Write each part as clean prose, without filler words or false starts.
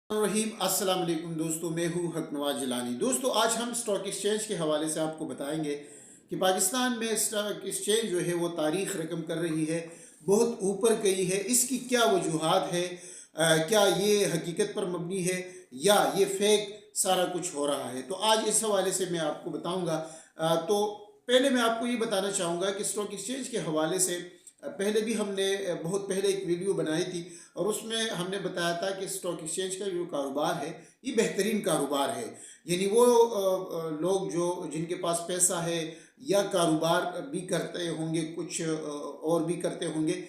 रहीम अस्सलाम वालेकुम दोस्तों, मैं हूं हक नवाज जिलानी। दोस्तों, आज हम स्टॉक एक्सचेंज के हवाले से आपको बताएंगे कि पाकिस्तान में स्टॉक एक्सचेंज जो है वो तारीख रकम कर रही है, बहुत ऊपर गई है। इसकी क्या वजूहात है? क्या ये हकीकत पर मबनी है या ये फेक सारा कुछ हो रहा है? तो आज इस हवाले से मैं आपको बताऊंगा। तो पहले मैं आपको ये बताना चाहूँगा कि स्टॉक एक्सचेंज के हवाले से पहले भी हमने बहुत पहले एक वीडियो बनाई थी और उसमें हमने बताया था कि स्टॉक एक्सचेंज का जो कारोबार है ये बेहतरीन कारोबार है। यानी वो लोग जो जिनके पास पैसा है या कारोबार भी करते होंगे, कुछ और भी करते होंगे,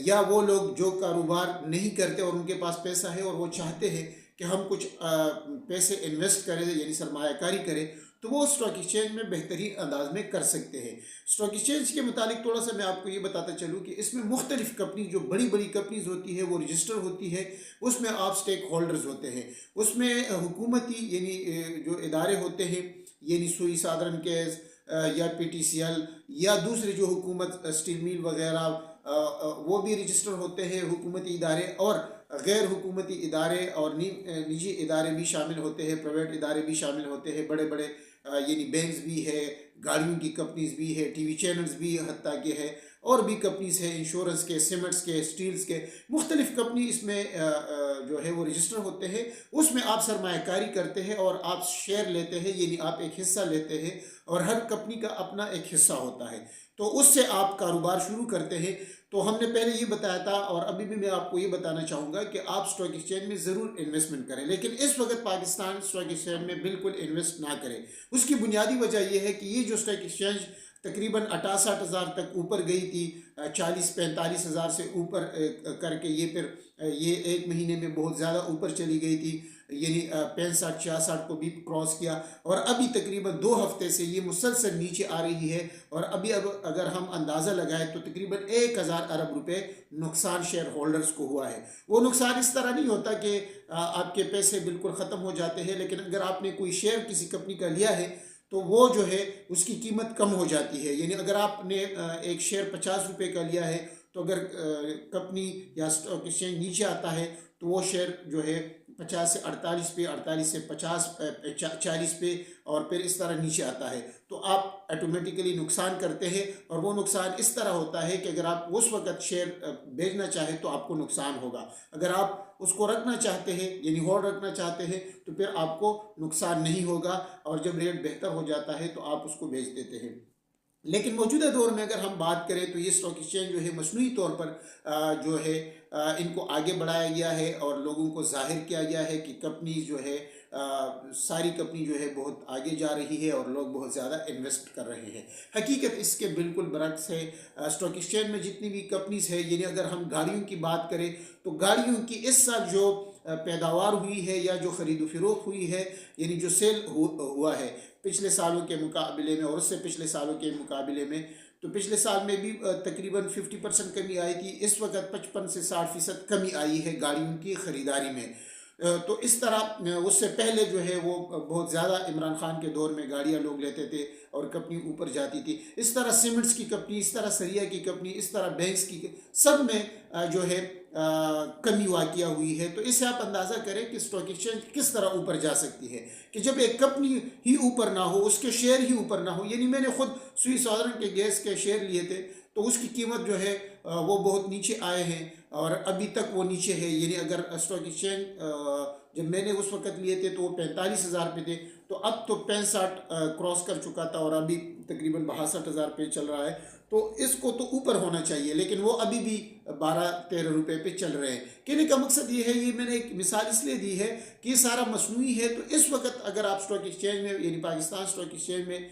या वो लोग जो कारोबार नहीं करते और उनके पास पैसा है और वो चाहते हैं कि हम कुछ पैसे इन्वेस्ट करें यानी सरमायाकारी करें, तो वो स्टॉक एक्सचेंज में बेहतरीन अंदाज में कर सकते हैं। स्टॉक एक्सचेंज के मुतालिक थोड़ा सा मैं आपको ये बताता चलूँ कि इसमें मुख्तलिफ कंपनी, जो बड़ी बड़ी कंपनीज होती है वो रजिस्टर होती है, उसमें आप स्टेक होल्डर्स होते हैं। उसमें हुकूमती यानी जो इदारे होते हैं, यानी सुई साधारण केस या PTCL या दूसरे जो हुकूमत स्टील मिल वगैरह, वो भी रजिस्टर होते हैं हुकूमती इदारे, और गैर हुकूमती इदारे और निजी इदारे भी शामिल होते हैं, प्राइवेट इदारे भी शामिल होते हैं, बड़े बड़े यानी बैंक्स भी है, गाड़ियों की कंपनीज भी है, टीवी चैनल्स भी हत्ता के है, और भी कंपनीज है, इंश्योरेंस के, सीमेंट्स के, स्टील्स के, मुख्तलिफ कंपनी इसमें जो है वो रजिस्टर होते हैं। उसमें आप सरमायाकारी करते हैं और आप शेयर लेते हैं, यानी आप एक हिस्सा लेते हैं और हर कंपनी का अपना एक हिस्सा होता है, तो उससे आप कारोबार शुरू करते हैं। तो हमने पहले ये बताया था और अभी भी मैं आपको ये बताना चाहूँगा कि आप स्टॉक एक्सचेंज में ज़रूर इन्वेस्टमेंट करें, लेकिन इस वक्त पाकिस्तान स्टॉक एक्सचेंज में बिल्कुल इन्वेस्ट ना करें। उसकी बुनियादी वजह यह है कि ये जो स्टॉक एक्सचेंज तकरीबन 68,000 तक ऊपर गई थी, 40-45 हज़ार से ऊपर करके ये फिर ये एक महीने में बहुत ज़्यादा ऊपर चली गई थी, यानी 65-66 को भी क्रॉस किया, और अभी तकरीबन 2 हफ्ते से ये मुसलसल नीचे आ रही है। और अभी अब अगर हम अंदाज़ा लगाएं तो तकरीबन 1000 अरब रुपए नुकसान शेयर होल्डर्स को हुआ है। वो नुकसान इस तरह नहीं होता कि आपके पैसे बिल्कुल ख़त्म हो जाते हैं, लेकिन अगर आपने कोई शेयर किसी कंपनी का लिया है तो वो जो है उसकी कीमत कम हो जाती है। यानी अगर आपने एक शेयर 50 रुपये का लिया है, तो अगर कंपनी या स्टॉक एक्सचेंज नीचे आता है तो वो शेयर जो है 50 से 48 पे, 48 से 50 40 पे, और फिर इस तरह नीचे आता है, तो आप ऑटोमेटिकली नुकसान करते हैं। और वो नुकसान इस तरह होता है कि अगर आप उस वक्त शेयर बेचना चाहें तो आपको नुकसान होगा, अगर आप उसको रखना चाहते हैं यानी होल्ड रखना चाहते हैं तो फिर आपको नुकसान नहीं होगा, और जब रेट बेहतर हो जाता है तो आप उसको बेच देते हैं। लेकिन मौजूदा दौर में अगर हम बात करें तो ये स्टॉक एक्सचेंज जो है मसनूई तौर पर जो है इनको आगे बढ़ाया गया है और लोगों को जाहिर किया गया है कि कंपनी जो है सारी कंपनी जो है बहुत आगे जा रही है और लोग बहुत ज़्यादा इन्वेस्ट कर रहे हैं। हकीकत इसके बिल्कुल बरक्स है। स्टॉक एक्सचेंज में जितनी भी कंपनीज है, यानी अगर हम गाड़ियों की बात करें तो गाड़ियों की इस साल जो पैदावार हुई है या जो ख़रीद फरोख्त हुई है, यानी जो सेल हुआ है पिछले सालों के मुकाबले में और उससे पिछले सालों के मुकाबले में, तो पिछले साल में भी तकरीबन 50% कमी आई थी। इस वक्त 55 से 60% कमी आई है गाड़ियों की ख़रीदारी में। तो इस तरह उससे पहले जो है वो बहुत ज़्यादा इमरान खान के दौर में गाड़ियाँ लोग लेते थे और कंपनी ऊपर जाती थी। इस तरह सीमेंट्स की कंपनी, इस तरह सरिया की कंपनी, इस तरह बैंक्स की, सब में जो है कमी वाक़िया हुई है। तो इससे आप अंदाज़ा करें कि स्टॉक एक्सचेंज किस तरह ऊपर जा सकती है कि जब एक कंपनी ही ऊपर ना हो, उसके शेयर ही ऊपर ना हो। यानी मैंने खुद सुई साधारण के गैस के शेयर लिए थे, तो उसकी कीमत जो है वो बहुत नीचे आए हैं और अभी तक वो नीचे है। यानी अगर स्टॉक एक्सचेंज जब मैंने उस वक्त लिए थे तो वो 45,000 पे थे, तो अब तो 65 क्रॉस कर चुका था और अभी तकरीबन 62,000 पे चल रहा है। तो इसको तो ऊपर होना चाहिए, लेकिन वो अभी भी 12-13 रुपए पे चल रहे हैं। कहने का मकसद ये है, ये मैंने एक मिसाल इसलिए दी है कि ये सारा मसनूई है। तो इस वक्त अगर आप स्टॉक एक्सचेंज में यानी पाकिस्तान स्टॉक एक्सचेंज में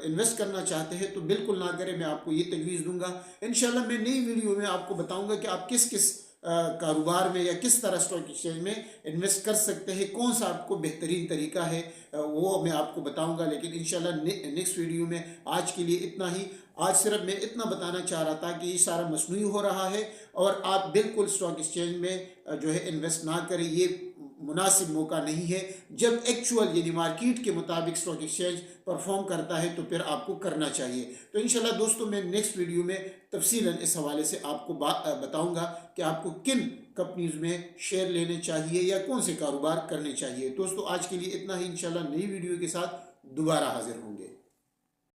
इन्वेस्ट करना चाहते हैं तो बिल्कुल ना करें। मैं आपको ये तजवीज़ दूंगा। इंशाल्लाह मैं नई वीडियो में आपको बताऊंगा कि आप किस किस कारोबार में या किस तरह स्टॉक एक्सचेंज में इन्वेस्ट कर सकते हैं, कौन सा आपको बेहतरीन तरीका है वो मैं आपको बताऊंगा। लेकिन इंशाल्लाह नेक्स्ट वीडियो में आज के लिए इतना ही। आज सिर्फ मैं इतना बताना चाह रहा था कि ये सारा मसनूई हो रहा है और आप बिल्कुल स्टॉक एक्सचेंज में जो है इन्वेस्ट ना करें। ये मुनासिब मौका नहीं है। जब एक्चुअल यानी मार्केट के मुताबिक स्टॉक एक्सचेंज परफॉर्म करता है तो फिर आपको करना चाहिए। तो इंशाल्लाह दोस्तों मैं नेक्स्ट वीडियो में तफसीलन इस हवाले से आपको बताऊंगा कि आपको किन कंपनीज में शेयर लेने चाहिए या कौन से कारोबार करने चाहिए। दोस्तों आज के लिए इतना ही, इंशाल्लाह नई वीडियो के साथ दोबारा हाजिर होंगे।